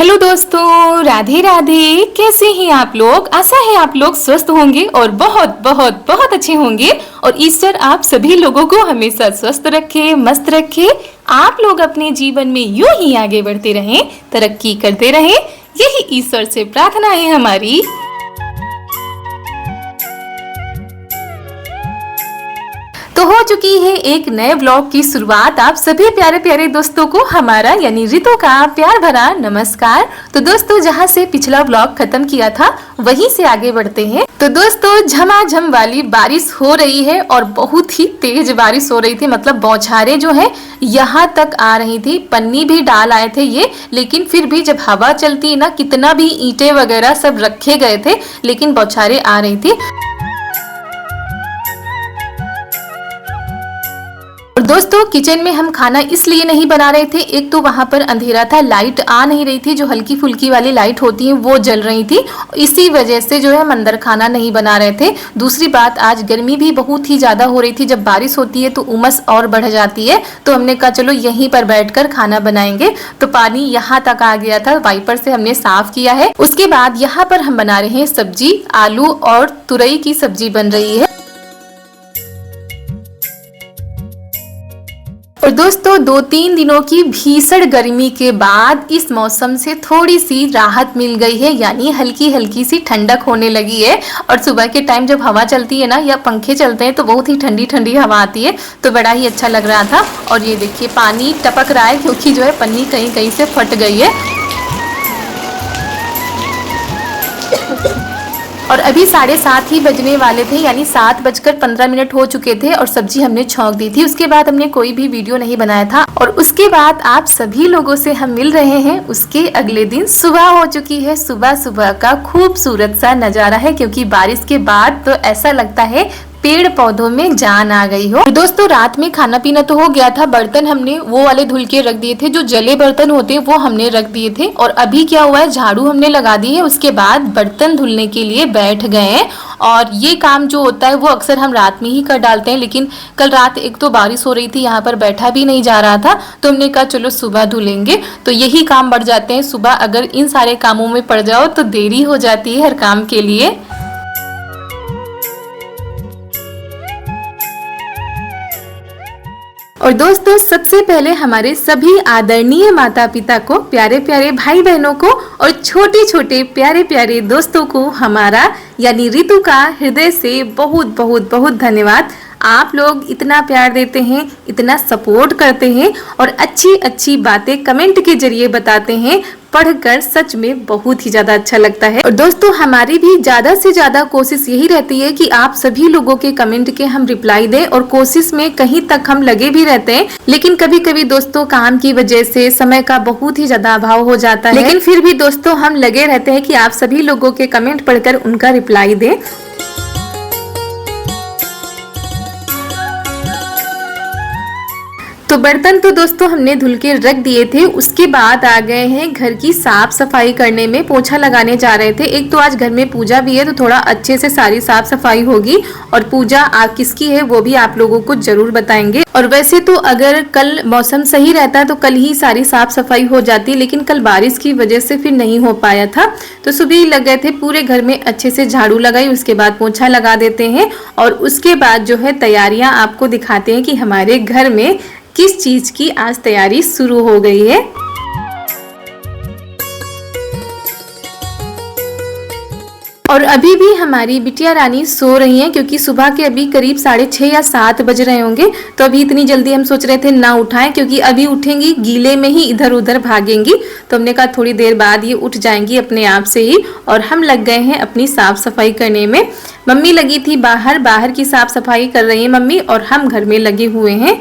Hello दोस्तों, राधे राधे। कैसे हैं आप लोग? आशा है आप लोग स्वस्थ होंगे और बहुत बहुत बहुत अच्छे होंगे। और ईश्वर आप सभी लोगों को हमेशा स्वस्थ रखे, मस्त रखे। आप लोग अपने जीवन में यूं ही आगे बढ़ते रहें, तरक्की करते रहें, यही ईश्वर से प्रार्थना है हमारी। तो हो चुकी है एक नए ब्लॉग की शुरुआत। आप सभी प्यारे प्यारे दोस्तों को हमारा यानी रितु का प्यार भरा नमस्कार। तो दोस्तों, जहां से पिछला ब्लॉग खत्म किया था वहीं से आगे बढ़ते हैं। तो दोस्तों, झमाझम वाली बारिश हो रही है और बहुत ही तेज बारिश हो रही थी। मतलब बौछारें जो है यहाँ तक आ रही थी। पन्नी भी डाल आए थे ये, लेकिन फिर भी जब हवा चलती है ना, कितना भी ईंटें वगैरह सब रखे गए थे, लेकिन बौछारें आ रही थी। और दोस्तों, किचन में हम खाना इसलिए नहीं बना रहे थे, एक तो वहां पर अंधेरा था, लाइट आ नहीं रही थी, जो हल्की फुल्की वाली लाइट होती है वो जल रही थी। इसी वजह से जो है हम अंदर खाना नहीं बना रहे थे। दूसरी बात, आज गर्मी भी बहुत ही ज्यादा हो रही थी। जब बारिश होती है तो उमस और बढ़ जाती है, तो हमने कहा चलो यहीं पर बैठकर खाना बनाएंगे। तो पानी यहाँ तक आ गया था, वाइपर से हमने साफ किया है। उसके बाद यहाँ पर हम बना रहे हैं सब्जी। आलू और तुरई की सब्जी बन रही है। और दोस्तों, 2-3 दिनों की भीषण गर्मी के बाद इस मौसम से थोड़ी सी राहत मिल गई है, यानी हल्की हल्की सी ठंडक होने लगी है। और सुबह के टाइम जब हवा चलती है ना, या पंखे चलते हैं, तो बहुत ही ठंडी ठंडी हवा आती है, तो बड़ा ही अच्छा लग रहा था। और ये देखिए पानी टपक रहा है, क्योंकि जो है पन्नी कहीं कहीं से फट गई है। और अभी 7:30 ही बजने वाले थे, यानी 7:15 हो चुके थे और सब्जी हमने छौंक दी थी। उसके बाद हमने कोई भी वीडियो नहीं बनाया था। और उसके बाद आप सभी लोगों से हम मिल रहे हैं उसके अगले दिन। सुबह हो चुकी है, सुबह सुबह का खूबसूरत सा नजारा है, क्योंकि बारिश के बाद तो ऐसा लगता है पेड़ पौधों में जान आ गई हो। दोस्तों, रात में खाना पीना तो हो गया था। बर्तन हमने वो वाले धुल के रख दिए थे, जो जले बर्तन होते हैं वो हमने रख दिए थे। और अभी क्या हुआ है, झाड़ू हमने लगा दी है, उसके बाद बर्तन धुलने के लिए बैठ गए हैं। और ये काम जो होता है वो अक्सर हम रात में ही कर डालते हैं, लेकिन कल रात एक तो बारिश हो रही थी, यहाँ पर बैठा भी नहीं जा रहा था, तो हमने कहा चलो सुबह धुलेंगे। तो यही काम बढ़ जाते हैं सुबह। अगर इन सारे कामों में पड़ जाओ तो देरी हो जाती है हर काम के लिए। और दोस्तों, सबसे पहले हमारे सभी आदरणीय माता पिता को, प्यारे प्यारे भाई बहनों को और छोटे छोटे प्यारे प्यारे दोस्तों को हमारा यानी रितु का हृदय से बहुत बहुत बहुत धन्यवाद। आप लोग इतना प्यार देते हैं, इतना सपोर्ट करते हैं और अच्छी अच्छी बातें कमेंट के जरिए बताते हैं। पढ़कर सच में बहुत ही ज्यादा अच्छा लगता है। और दोस्तों, हमारी भी ज्यादा से ज्यादा कोशिश यही रहती है कि आप सभी लोगों के कमेंट के हम रिप्लाई दें। और कोशिश में कहीं तक हम लगे भी रहते हैं, लेकिन कभी कभी दोस्तों काम की वजह से समय का बहुत ही ज्यादा अभाव हो जाता है। लेकिन फिर भी दोस्तों हम लगे रहते हैं कि आप सभी लोगों के कमेंट पढ़कर उनका रिप्लाई दें। तो बर्तन तो दोस्तों हमने धुल के रख दिए थे। उसके बाद आ गए हैं घर की साफ सफाई करने में, पोछा लगाने जा रहे थे। एक तो आज घर में पूजा भी है, तो थोड़ा अच्छे से सारी साफ सफाई होगी। और पूजा किसकी है वो भी आप लोगों को जरूर बताएंगे। और वैसे तो अगर कल मौसम सही रहता तो कल ही सारी साफ सफाई हो जाती, लेकिन कल बारिश की वजह से फिर नहीं हो पाया था। तो सुबह ही लग गए थे, पूरे घर में अच्छे से झाड़ू लगाई, उसके बाद पोछा लगा देते हैं। और उसके बाद जो है तैयारियां आपको दिखाते हैं कि हमारे घर में किस चीज की आज तैयारी शुरू हो गई है। और अभी भी हमारी बिटिया रानी सो रही हैं, क्योंकि सुबह के अभी करीब 6:30 या 7 बज रहे होंगे। तो अभी इतनी जल्दी हम सोच रहे थे ना उठाएं, क्योंकि अभी उठेंगी गीले में ही इधर उधर भागेंगी। तो हमने कहा थोड़ी देर बाद ये उठ जाएंगी अपने आप से ही। और हम लग गए हैं अपनी साफ सफाई करने में। मम्मी लगी थी बाहर की साफ सफाई कर रही है मम्मी, और हम घर में लगे हुए हैं।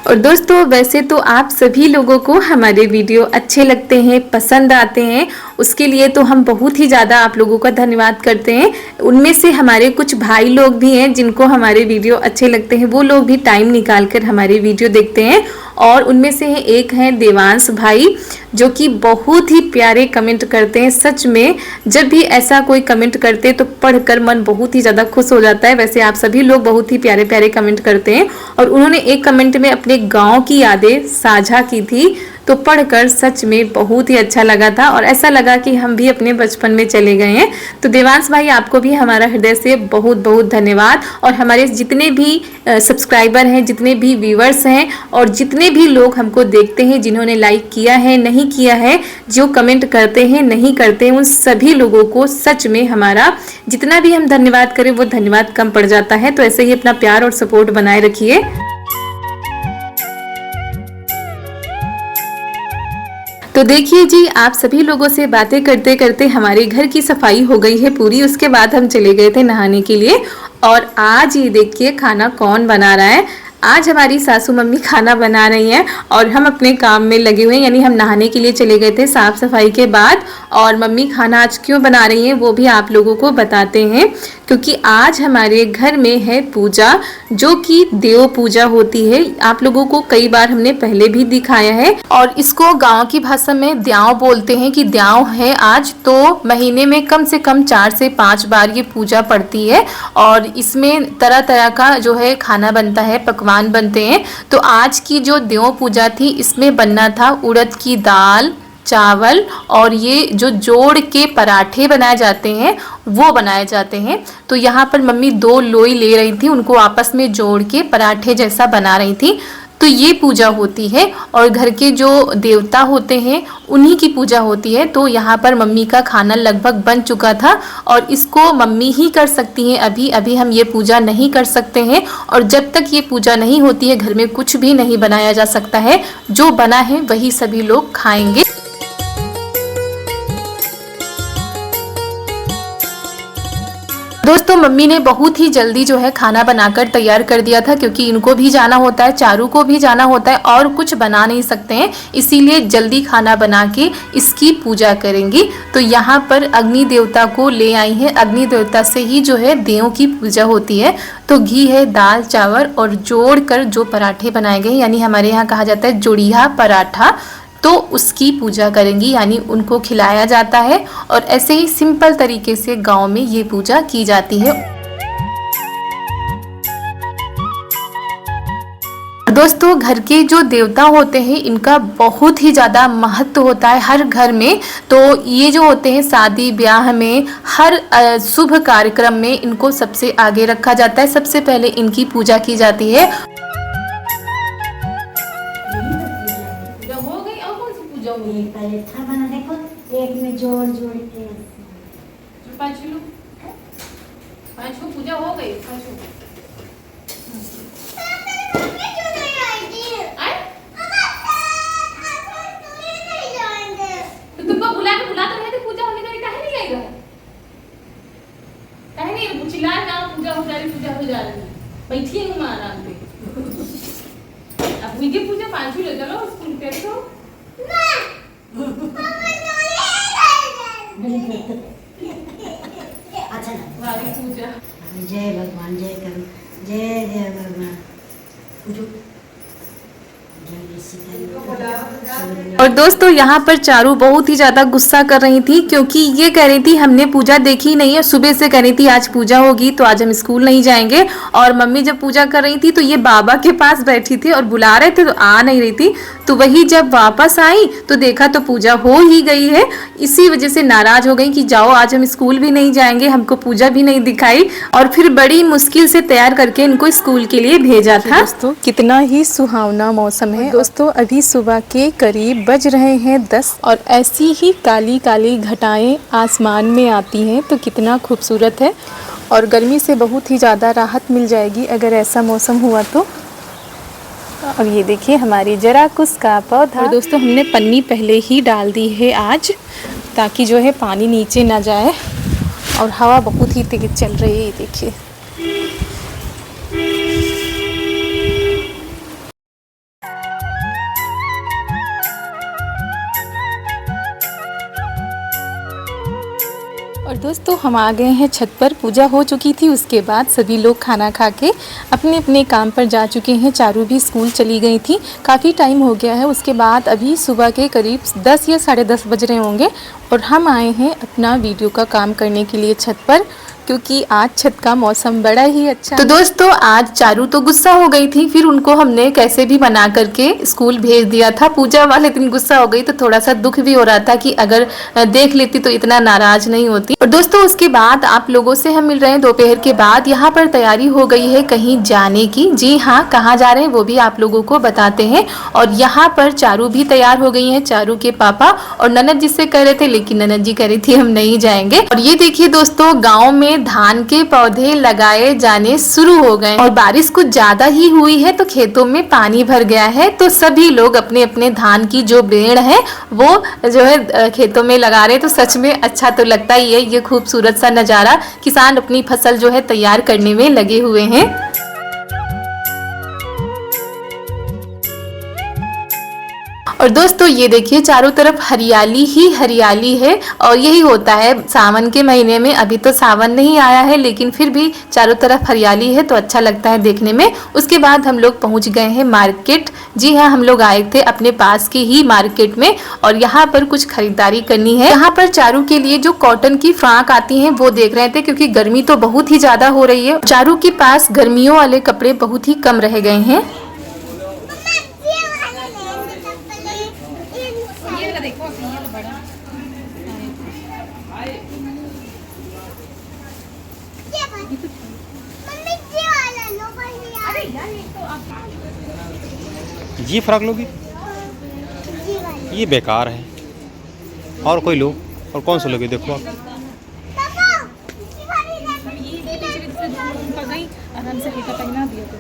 और दोस्तों, वैसे तो आप सभी लोगों को हमारे वीडियो अच्छे लगते हैं, पसंद आते हैं। उसके लिए तो हम बहुत ही ज़्यादा आप लोगों का धन्यवाद करते हैं। उनमें से हमारे कुछ भाई लोग भी हैं जिनको हमारे वीडियो अच्छे लगते हैं, वो लोग भी टाइम निकाल कर हमारे वीडियो देखते हैं। और उनमें से एक हैं देवांश भाई, जो कि बहुत ही प्यारे कमेंट करते हैं। सच में जब भी ऐसा कोई कमेंट करते तो पढ़कर मन बहुत ही ज़्यादा खुश हो जाता है। वैसे आप सभी लोग बहुत ही प्यारे प्यारे कमेंट करते हैं। और उन्होंने एक कमेंट में अपने गांव की यादें साझा की थी, तो पढ़कर सच में बहुत ही अच्छा लगा था और ऐसा लगा कि हम भी अपने बचपन में चले गए हैं। तो देवांश भाई, आपको भी हमारा हृदय से बहुत बहुत धन्यवाद। और हमारे जितने भी सब्सक्राइबर हैं, जितने भी व्यूअर्स हैं और जितने भी लोग हमको देखते हैं, जिन्होंने लाइक किया है, नहीं किया है, जो कमेंट करते हैं, नहीं करते हैं, उन सभी लोगों को सच में हमारा जितना भी हम धन्यवाद करें वो धन्यवाद कम पड़ जाता है। तो ऐसे ही अपना प्यार और सपोर्ट बनाए रखिए। तो देखिए जी, आप सभी लोगों से बातें करते करते हमारे घर की सफाई हो गई है पूरी। उसके बाद हम चले गए थे नहाने के लिए। और आज ये देखिए खाना कौन बना रहा है। आज हमारी सासू मम्मी खाना बना रही हैं और हम अपने काम में लगे हुए हैं। यानी हम नहाने के लिए चले गए थे साफ सफाई के बाद, और मम्मी खाना आज क्यों बना रही हैं वो भी आप लोगों को बताते हैं। क्योंकि आज हमारे घर में है पूजा, जो कि देव पूजा होती है। आप लोगों को कई बार हमने पहले भी दिखाया है और इसको गांव की भाषा में द्याव बोलते हैं कि द्याव है आज। तो महीने में कम से कम 4 से 5 बार ये पूजा पड़ती है और इसमें तरह तरह का जो है खाना बनता है, पकवान बनते हैं। तो आज की जो देव पूजा थी, इसमें बनना था उड़द की दाल, चावल और ये जो जोड़ के पराठे बनाए जाते हैं वो बनाए जाते हैं। तो यहाँ पर मम्मी 2 लोई ले रही थी, उनको आपस में जोड़ के पराठे जैसा बना रही थी। तो ये पूजा होती है और घर के जो देवता होते हैं उन्हीं की पूजा होती है। तो यहाँ पर मम्मी का खाना लगभग बन चुका था और इसको मम्मी ही कर सकती हैं। अभी हम ये पूजा नहीं कर सकते हैं और जब तक ये पूजा नहीं होती है घर में कुछ भी नहीं बनाया जा सकता है। जो बना है वही सभी लोग खाएंगे। दोस्तों, मम्मी ने बहुत ही जल्दी जो है खाना बनाकर तैयार कर दिया था, क्योंकि इनको भी जाना होता है, चारू को भी जाना होता है और कुछ बना नहीं सकते हैं, इसीलिए जल्दी खाना बना के इसकी पूजा करेंगी। तो यहाँ पर अग्नि देवता को ले आई हैं। अग्नि देवता से ही जो है देव की पूजा होती है। तो घी है, दाल चावल और जोड़ कर जो पराठे बनाए गए, यानी हमारे यहाँ कहा जाता है जोड़िया पराठा, तो उसकी पूजा करेंगी, यानी उनको खिलाया जाता है। और ऐसे ही सिंपल तरीके से गांव में ये पूजा की जाती है। दोस्तों, घर के जो देवता होते हैं इनका बहुत ही ज़्यादा महत्व होता है हर घर में। तो ये जो होते हैं शादी ब्याह में, हर शुभ कार्यक्रम में इनको सबसे आगे रखा जाता है। सबसे पहले इनकी पूजा की जाती है। पहले था बना, देखो एक में जोड़ जोड़ के पांचों पूजा हो गई। तो तुमको बुला तो रहे थे, पूजा होने का काहे नहीं आई रहा? काहे नहीं चिल्ला ना, पूजा हो जा रही बैठी हूँ मैं आराम से। अब मुझे पूजा पांचों ले चलो स्कूल पे तो अच्छा वाली पूजा। जय भगवान, जय करो, जय जय भगवान। और दोस्तों, यहाँ पर चारू बहुत ही ज़्यादा गुस्सा कर रही थी, क्योंकि ये कह रही थी हमने पूजा देखी नहीं है। सुबह से कह रही थी आज पूजा होगी तो आज हम स्कूल नहीं जाएंगे। और मम्मी जब पूजा कर रही थी तो ये बाबा के पास बैठी थी और बुला रहे थे तो आ नहीं रही थी। तो वही जब वापस आई तो देखा तो पूजा हो ही गई है। इसी वजह से नाराज हो गई कि जाओ आज हम स्कूल भी नहीं जाएंगे, हमको पूजा भी नहीं दिखाई। और फिर बड़ी मुश्किल से तैयार करके इनको स्कूल के लिए भेजा था। दोस्तों, कितना ही सुहावना मौसम है। दोस्तों, अभी सुबह के करीब बज रहे हैं 10 और ऐसी ही काली काली घटाएं आसमान में आती हैं तो कितना खूबसूरत है। और गर्मी से बहुत ही ज़्यादा राहत मिल जाएगी अगर ऐसा मौसम हुआ तो। और ये देखिए हमारी जराकुश का पौधा। और दोस्तों, हमने पन्नी पहले ही डाल दी है आज, ताकि जो है पानी नीचे ना जाए। और हवा बहुत ही तेज चल रही है, देखिए। और दोस्तों हम आ गए हैं छत पर। पूजा हो चुकी थी, उसके बाद सभी लोग खाना खा के अपने अपने काम पर जा चुके हैं। चारू भी स्कूल चली गई थी, काफ़ी टाइम हो गया है। उसके बाद अभी सुबह के करीब 10 या 10:30 बज रहे होंगे और हम आए हैं अपना वीडियो का काम करने के लिए छत पर, क्योंकि आज छत का मौसम बड़ा ही अच्छा है। तो दोस्तों आज चारू तो गुस्सा हो गई थी, फिर उनको हमने कैसे भी मना करके स्कूल भेज दिया था। पूजा वाले दिन गुस्सा हो गई तो थोड़ा सा दुख भी हो रहा था कि अगर देख लेती तो इतना नाराज नहीं होती। और दोस्तों उसके बाद आप लोगों से हम मिल रहे हैं दोपहर के बाद। यहाँ पर तैयारी हो गई है कहीं जाने की। जी हाँ, कहाँ जा रहे हैं वो भी आप लोगों को बताते हैं। और यहाँ पर चारू भी तैयार हो गई है, चारू के पापा और ननद जिससे कह रहे थे, लेकिन ननद जी कह रही थी हम नहीं जाएंगे। और ये देखिए दोस्तों, गाँव में धान के पौधे लगाए जाने शुरू हो गए और बारिश कुछ ज्यादा ही हुई है तो खेतों में पानी भर गया है। तो सभी लोग अपने अपने धान की जो बेड़ है वो जो है खेतों में लगा रहे हैं। तो सच में अच्छा तो लगता ही है, ये खूबसूरत सा नजारा। किसान अपनी फसल जो है तैयार करने में लगे हुए हैं। और दोस्तों ये देखिए चारों तरफ हरियाली ही हरियाली है और यही होता है सावन के महीने में। अभी तो सावन नहीं आया है लेकिन फिर भी चारों तरफ हरियाली है तो अच्छा लगता है देखने में। उसके बाद हम लोग पहुंच गए हैं मार्केट। जी हाँ, हम लोग आए थे अपने पास के ही मार्केट में और यहाँ पर कुछ खरीदारी करनी है। यहाँ पर चारू के लिए जो कॉटन की फ्रॉक आती है वो देख रहे थे, क्योंकि गर्मी तो बहुत ही ज्यादा हो रही है। चारू के पास गर्मियों वाले कपड़े बहुत ही कम रह गए हैं। ये फ्रॉक लोगी? ये बेकार है। और कोई लो। और कौन सा लोगे? देखो आप। आराम से पहना दिया तो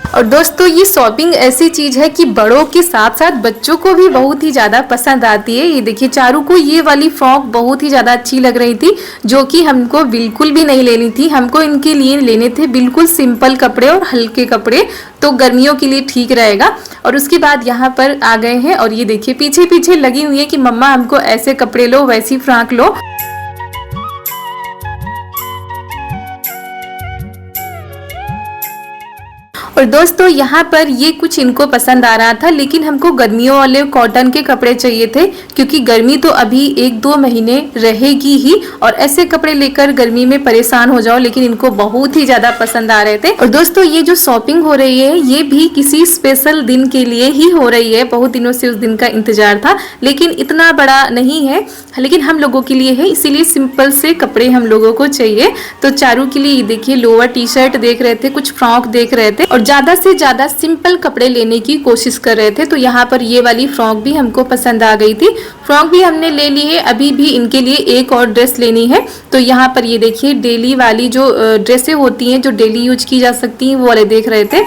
और दोस्तों ये शॉपिंग ऐसी चीज है कि बड़ों के साथ साथ बच्चों को भी बहुत ही ज्यादा पसंद आती है। ये देखिए चारू को ये वाली फ्रॉक बहुत ही ज्यादा अच्छी लग रही थी, जो कि हमको बिल्कुल भी नहीं लेनी थी। हमको इनके लिए लेने थे बिल्कुल सिंपल कपड़े और हल्के कपड़े, तो गर्मियों के लिए ठीक रहेगा। और उसके बाद यहाँ पर आ गए हैं और ये देखिए पीछे पीछे लगी हुई है कि मम्मा हमको ऐसे कपड़े लो, वैसी फ्रॉक लो। और दोस्तों यहाँ पर ये कुछ इनको पसंद आ रहा था, लेकिन हमको गर्मियों वाले कॉटन के कपड़े चाहिए थे, क्योंकि गर्मी तो अभी 1-2 महीने रहेगी ही और ऐसे कपड़े लेकर गर्मी में परेशान हो जाओ। लेकिन इनको बहुत ही ज्यादा पसंद आ रहे थे। और दोस्तों ये जो शॉपिंग हो रही है ये भी किसी स्पेशल दिन के लिए ही हो रही है। बहुत दिनों से उस दिन का इंतजार था, लेकिन इतना बड़ा नहीं है, लेकिन हम लोगों के लिए है, इसीलिए सिंपल से कपड़े हम लोगों को चाहिए। तो चारू के लिए देखिए लोअर टी शर्ट देख रहे थे, कुछ फ्रॉक देख रहे थे और ज्यादा से ज्यादा सिंपल कपड़े लेने की कोशिश कर रहे थे। तो यहाँ पर ये वाली फ्रॉक भी हमको पसंद आ गई थी। फ्रॉक भी हमने ले ली है। अभी भी इनके लिए एक और ड्रेस लेनी है। तो यहाँ पर ये देखिए डेली वाली जो ड्रेसें होती हैं, जो डेली यूज की जा सकती हैं, वो वाले देख रहे थे।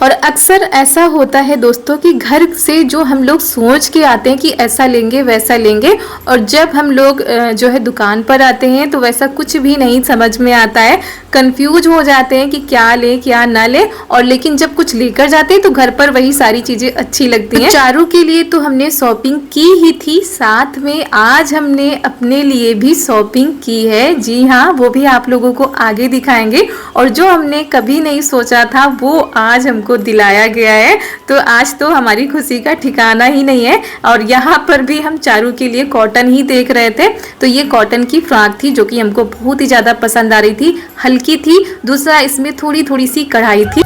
और अक्सर ऐसा होता है दोस्तों कि घर से जो हम लोग सोच के आते हैं कि ऐसा लेंगे वैसा लेंगे, और जब हम लोग जो है दुकान पर आते हैं तो वैसा कुछ भी नहीं समझ में आता है। कंफ्यूज हो जाते हैं कि क्या ले क्या ना ले। और लेकिन जब कुछ लेकर जाते हैं तो घर पर वही सारी चीजें अच्छी लगती हैं। चारू के लिए तो हमने शॉपिंग की ही थी, साथ में आज हमने अपने लिए भी शॉपिंग की है। जी हाँ, वो भी आप लोगों को आगे दिखाएंगे। और जो हमने कभी नहीं सोचा था वो आज हमको दिलाया गया है। तो आज तो हमारी खुशी का ठिकाना ही नहीं है। और यहाँ पर भी हम चारू के लिए कॉटन ही देख रहे थे। तो ये कॉटन की फ्रॉक थी जो कि हमको बहुत ही ज्यादा पसंद आ रही थी, हल्की थी। दूसरा इसमें थोड़ी थोड़ी सी कढ़ाई थी।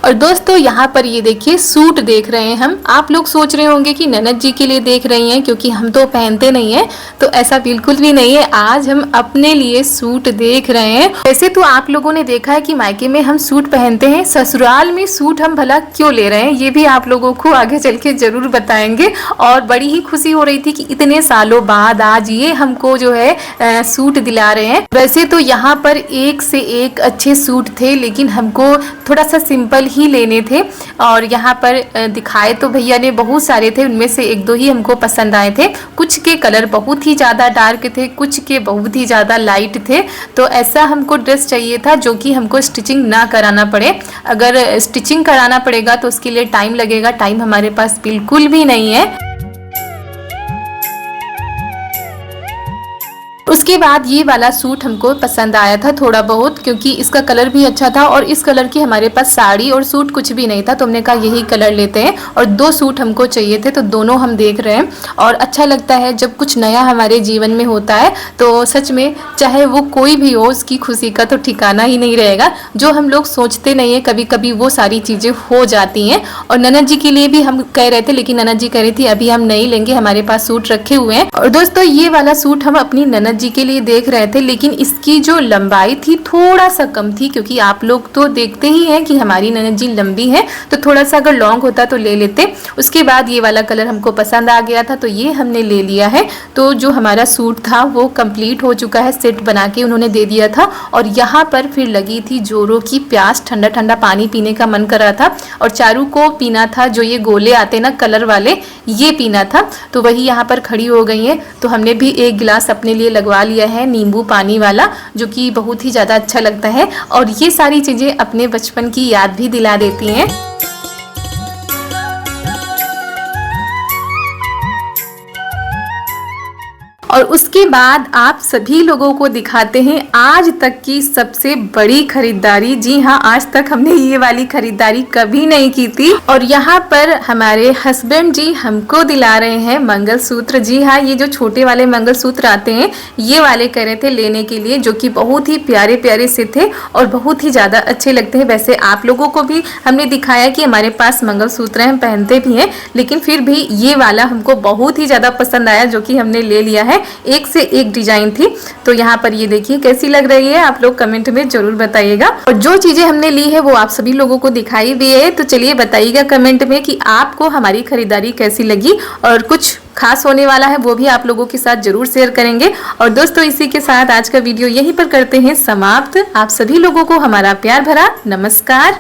और दोस्तों यहाँ पर ये देखिए सूट देख रहे हैं हम। आप लोग सोच रहे होंगे कि ननद जी के लिए देख रही हैं क्योंकि हम तो पहनते नहीं हैं, तो ऐसा बिल्कुल भी नहीं है। आज हम अपने लिए सूट देख रहे हैं। वैसे तो आप लोगों ने देखा है कि मायके में हम सूट पहनते हैं, ससुराल में सूट हम भला क्यों ले रहे हैं, ये भी आप लोगों को आगे चल के जरूर बताएंगे। और बड़ी ही खुशी हो रही थी कि इतने सालों बाद आज ये हमको जो है सूट दिला रहे हैं। वैसे तो यहाँ पर एक से एक अच्छे सूट थे, लेकिन हमको थोड़ा सा सिंपल ही लेने थे। और यहाँ पर दिखाए तो भैया ने बहुत सारे थे, उनमें से एक दो ही हमको पसंद आए थे। कुछ के कलर बहुत ही ज़्यादा डार्क थे, कुछ के बहुत ही ज़्यादा लाइट थे। तो ऐसा हमको ड्रेस चाहिए था जो कि हमको स्टिचिंग ना कराना पड़े। अगर स्टिचिंग कराना पड़ेगा तो उसके लिए टाइम लगेगा, टाइम हमारे पास बिल्कुल भी नहीं है। उसके बाद ये वाला सूट हमको पसंद आया था थोड़ा बहुत, क्योंकि इसका कलर भी अच्छा था और इस कलर की हमारे पास साड़ी और सूट कुछ भी नहीं था, तो हमने कहा यही कलर लेते हैं। और 2 सूट हमको चाहिए थे, तो दोनों हम देख रहे हैं। और अच्छा लगता है जब कुछ नया हमारे जीवन में होता है, तो सच में चाहे वो कोई भी हो, उसकी खुशी का तो ठिकाना ही नहीं रहेगा। जो हम लोग सोचते नहीं है, कभी कभी वो सारी चीज़ें हो जाती हैं। और ननद जी के लिए भी हम कह रहे थे, लेकिन ननद जी कह रही थी अभी हम नहीं लेंगे, हमारे पास सूट रखे हुए हैं। और दोस्तों ये वाला सूट हम अपनी ननद जी के लिए देख रहे थे, लेकिन इसकी जो लंबाई थी थोड़ा सा कम थी, क्योंकि आप लोग तो देखते ही हैं कि हमारी ननद जी लंबी है, तो थोड़ा सा अगर लॉन्ग होता तो ले लेते। उसके बाद ये वाला कलर हमको पसंद आ गया था, तो ये हमने ले लिया है। तो जो हमारा सूट था वो कंप्लीट हो चुका है, सेट बना के उन्होंने दे दिया था। और यहाँ पर फिर लगी थी जोरों की प्यास, ठंडा ठंडा पानी पीने का मन कर रहा था। और चारू को पीना था जो ये गोले आते ना कलर वाले, ये पीना था। तो वही यहाँ पर खड़ी हो गई है, तो हमने भी एक गिलास अपने लिए लगवा लिया है नींबू पानी वाला, जो कि बहुत ही ज़्यादा अच्छा लगता है। और ये सारी चीज़ें अपने बचपन की याद भी दिला देती हैं। और उसके बाद आप सभी लोगों को दिखाते हैं आज तक की सबसे बड़ी खरीदारी। जी हाँ, आज तक हमने ये वाली खरीदारी कभी नहीं की थी। और यहाँ पर हमारे हस्बैंड जी हमको दिला रहे हैं मंगलसूत्र। जी हाँ, ये जो छोटे वाले मंगलसूत्र आते हैं, ये वाले कह रहे थे लेने के लिए, जो कि बहुत ही प्यारे प्यारे से थे और बहुत ही ज़्यादा अच्छे लगते हैं। वैसे आप लोगों को भी हमने दिखाया कि हमारे पास मंगलसूत्र हैं, हम पहनते भी हैं, लेकिन फिर भी ये वाला हमको बहुत ही ज़्यादा पसंद आया, जो कि हमने ले लिया है। एक से एक डिजाइन थी। तो यहाँ पर ये देखिए कैसी लग रही है, आप लोग कमेंट में जरूर बताइएगा। और जो चीजें हमने ली है वो आप सभी लोगों को दिखाई भी है, तो चलिए बताइएगा कमेंट में कि आपको हमारी खरीदारी कैसी लगी। और कुछ खास होने वाला है वो भी आप लोगों के साथ जरूर शेयर करेंगे। और दोस्तों इसी के साथ आज का वीडियो यहीं पर करते हैं समाप्त। आप सभी लोगों को हमारा प्यार भरा नमस्कार।